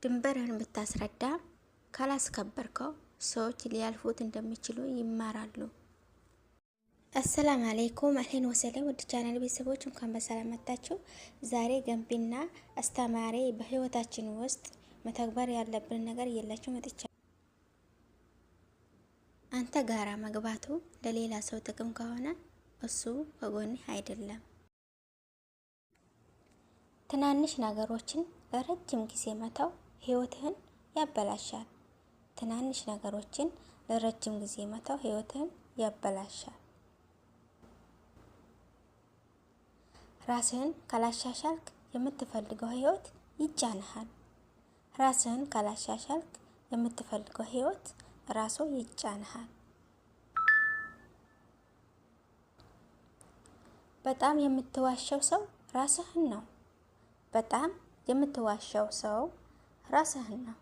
ድንበርህን ብታስረዳ ካላስከበርከው ሰዎች ሊያልፉት እንደሚችሉ ይማራሉ። አሰላም አለይኩም አህለን ወሰለም ውድ ቻናል ቤተሰቦች እንኳን በሰላም መጣችሁ። ዛሬ ገንቢና አስተማሪ በህይወታችን ውስጥ መተግበር ያለብን ነገር እየላችሁ መጥቻለሁ። አንተ ጋራ መግባቱ ለሌላ ሰው ጥቅም ከሆነ እሱ ከጎንህ አይደለም። ትናንሽ ነገሮችን ለረጅም ጊዜ መተው ህይወትህን ያበላሻል። ትናንሽ ነገሮችን ለረጅም ጊዜ መተው ህይወትህን ያበላሻል። ራስህን ካላሻሻልክ የምትፈልገው ህይወት ይጫንሃል። ራስህን ካላሻሻልክ የምትፈልገው ህይወት ራሱ ይጫንሃል። በጣም የምትዋሸው ሰው ራስህን ነው። በጣም የምትዋሸው ሰው ራስህን ነው።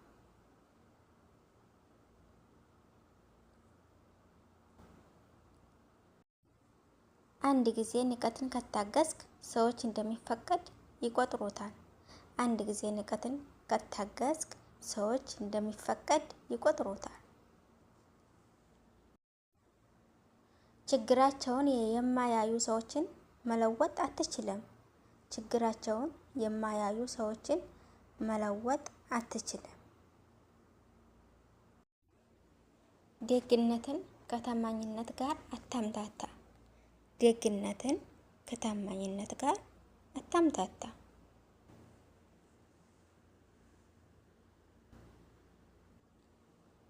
አንድ ጊዜ ንቀትን ከታገስክ ሰዎች እንደሚፈቀድ ይቆጥሩታል። አንድ ጊዜ ንቀትን ከታገስክ ሰዎች እንደሚፈቀድ ይቆጥሩታል። ችግራቸውን የማያዩ ሰዎችን መለወጥ አትችልም። ችግራቸውን የማያዩ ሰዎችን መለወጥ አትችልም። ደግነትን ከታማኝነት ጋር አታምታታ። ደግነትን ከታማኝነት ጋር አታምታታ።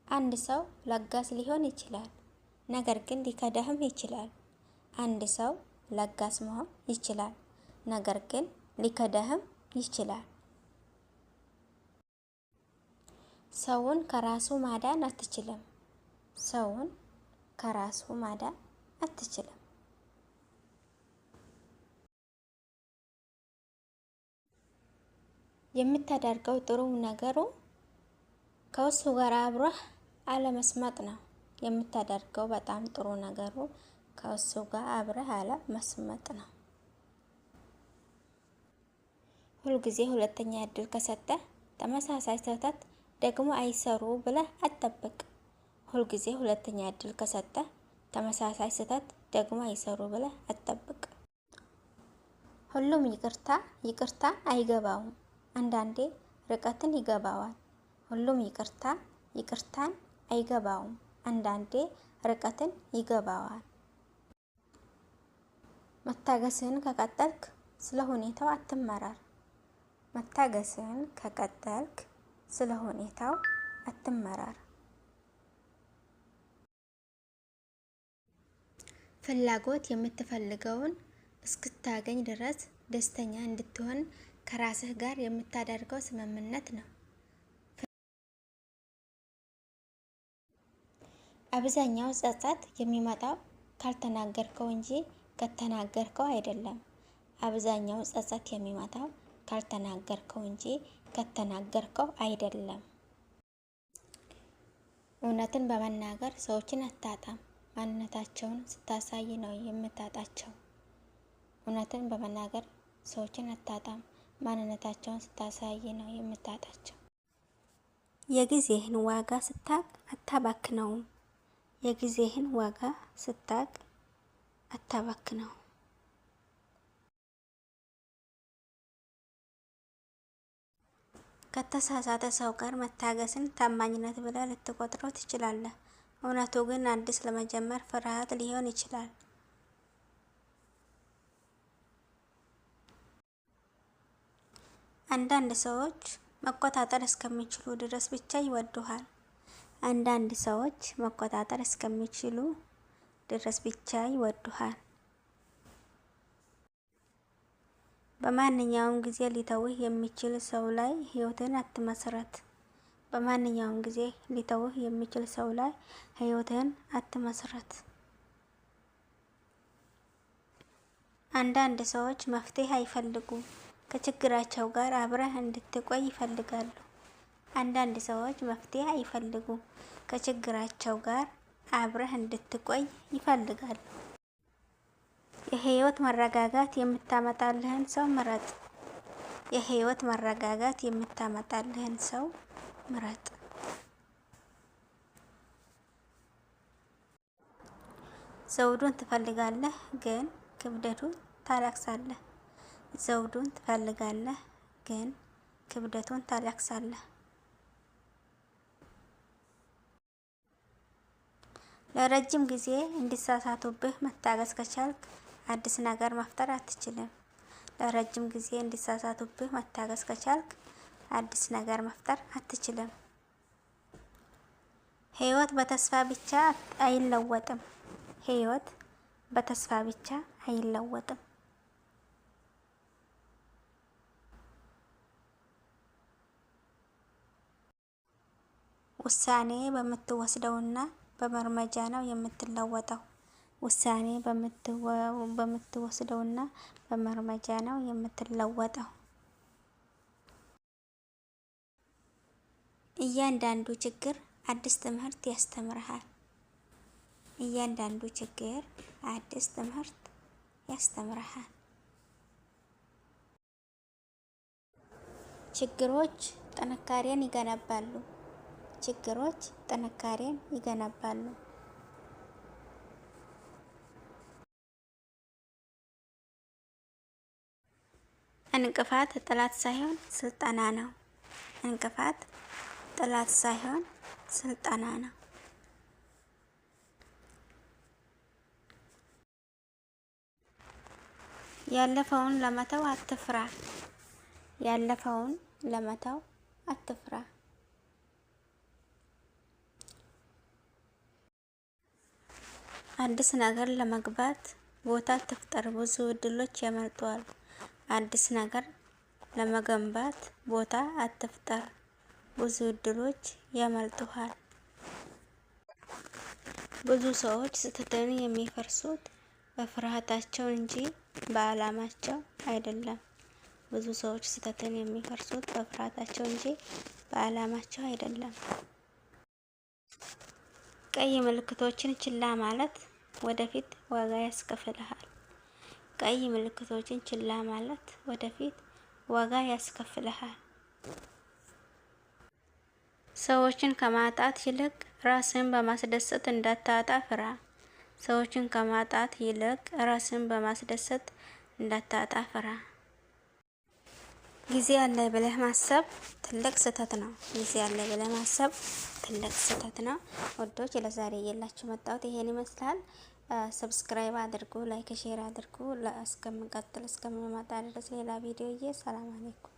አንድ ሰው ለጋስ ሊሆን ይችላል፣ ነገር ግን ሊከዳህም ይችላል። አንድ ሰው ለጋስ መሆን ይችላል፣ ነገር ግን ሊከዳህም ይችላል። ሰውን ከራሱ ማዳን አትችልም። ሰውን ከራሱ ማዳን አትችልም። የምታደርገው ጥሩ ነገሩ ከእሱ ጋር አብረህ አለመስመጥ ነው። የምታደርገው በጣም ጥሩ ነገሩ ከእሱ ጋር አብረህ አለመስመጥ ነው። ሁልጊዜ ሁለተኛ እድል ከሰጠህ ተመሳሳይ ስህተት ደግሞ አይሰሩ ብለህ አትጠብቅ። ሁልጊዜ ሁለተኛ እድል ከሰጠህ ተመሳሳይ ስህተት ደግሞ አይሰሩ ብለህ አትጠብቅ። ሁሉም ይቅርታ አይገባውም። አንዳንዴ ርቀትን ይገባዋል። ሁሉም ይቅርታን አይገባውም። አንዳንዴ ርቀትን ይገባዋል። መታገስህን ከቀጠልክ ስለ ሁኔታው አትመራር። መታገስህን ከቀጠልክ ስለ ሁኔታው አትመራር። ፍላጎት የምትፈልገውን እስክታገኝ ድረስ ደስተኛ እንድትሆን ከራስህ ጋር የምታደርገው ስምምነት ነው። አብዛኛው ጸጸት የሚመጣው ካልተናገርከው እንጂ ከተናገርከው አይደለም። አብዛኛው ጸጸት የሚመጣው ካልተናገርከው እንጂ ከተናገርከው አይደለም። እውነትን በመናገር ሰዎችን አታጣም። ማንነታቸውን ስታሳይ ነው የምታጣቸው። እውነትን በመናገር ሰዎችን አታጣም። ማንነታቸውን ስታሳይ ነው የምታጣቸው። የጊዜህን ዋጋ ስታቅ አታባክነውም። የጊዜህን ዋጋ ስታቅ አታባክነው። ከተሳሳተ ሰው ጋር መታገስን ታማኝነት ብለህ ልትቆጥረው ትችላለህ። እውነቱ ግን አዲስ ለመጀመር ፍርሃት ሊሆን ይችላል። አንዳንድ ሰዎች መቆጣጠር እስከሚችሉ ድረስ ብቻ ይወዱሃል። አንዳንድ ሰዎች መቆጣጠር እስከሚችሉ ድረስ ብቻ ይወዱሃል። በማንኛውም ጊዜ ሊተውህ የሚችል ሰው ላይ ህይወትን አትመስረት። በማንኛውም ጊዜ ሊተውህ የሚችል ሰው ላይ ህይወትን አትመስረት። አንዳንድ ሰዎች መፍትሄ አይፈልጉም። ከችግራቸው ጋር አብረህ እንድትቆይ ይፈልጋሉ። አንዳንድ ሰዎች መፍትሄ አይፈልጉም። ከችግራቸው ጋር አብረህ እንድትቆይ ይፈልጋሉ። የህይወት መረጋጋት የምታመጣልህን ሰው ምረጥ። የህይወት መረጋጋት የምታመጣልህን ሰው ምረጥ። ዘውዱን ትፈልጋለህ ግን ክብደቱን ታለቅሳለህ። ዘውዱን ትፈልጋለህ ግን ክብደቱን ታለቅሳለህ። ለረጅም ጊዜ እንዲሳሳቱብህ መታገስ ከቻልክ አዲስ ነገር መፍጠር አትችልም። ለረጅም ጊዜ እንዲሳሳቱብህ መታገስ ከቻልክ አዲስ ነገር መፍጠር አትችልም። ህይወት በተስፋ ብቻ አይለወጥም። ህይወት በተስፋ ብቻ አይለወጥም። ውሳኔ በምትወስደውና በመርመጃ ነው የምትለወጠው። ውሳኔ በምትወስደውና በመርመጃ ነው የምትለወጠው። እያንዳንዱ ችግር አዲስ ትምህርት ያስተምርሃል። እያንዳንዱ ችግር አዲስ ትምህርት ያስተምርሃል። ችግሮች ጥንካሬን ይገነባሉ። ችግሮች ጥንካሬን ይገነባሉ። እንቅፋት ጠላት ሳይሆን ስልጠና ነው። እንቅፋት ጠላት ሳይሆን ስልጠና ነው። ያለፈውን ለመተው አትፍራ። ያለፈውን ለመተው አትፍራ። አዲስ ነገር ለመግባት ቦታ አትፍጠር፣ ብዙ እድሎች ያመልጡሃል። አዲስ ነገር ለመገንባት ቦታ አትፍጠር፣ ብዙ እድሎች ያመልጡሃል። ብዙ ሰዎች ስህተትን የሚፈርሱት በፍርሃታቸው እንጂ በዓላማቸው አይደለም። ብዙ ሰዎች ስህተትን የሚፈርሱት በፍርሃታቸው እንጂ በዓላማቸው አይደለም። ቀይ ምልክቶችን ችላ ማለት ወደፊት ዋጋ ያስከፍልሃል። ቀይ ምልክቶችን ችላ ማለት ወደፊት ዋጋ ያስከፍልሃል። ሰዎችን ከማጣት ይልቅ ራስን በማስደሰት እንዳታጣ ፍራ። ሰዎችን ከማጣት ይልቅ ራስን በማስደሰት እንዳታጣ ፍራ። ጊዜ አለ ብለህ ማሰብ ትልቅ ስህተት ነው። ጊዜ አለ ብለህ ማሰብ ትልቅ ስህተት ነው። ወዶች ለዛሬ እየላችሁ መጣሁት ይሄን ይመስላል። ሰብስክራይብ አድርጉ፣ ላይክ ሼር አድርጉ። እስከምንቀጥል እስከምንመጣ ድረስ ሌላ ቪዲዮ ሰላም አለይኩም።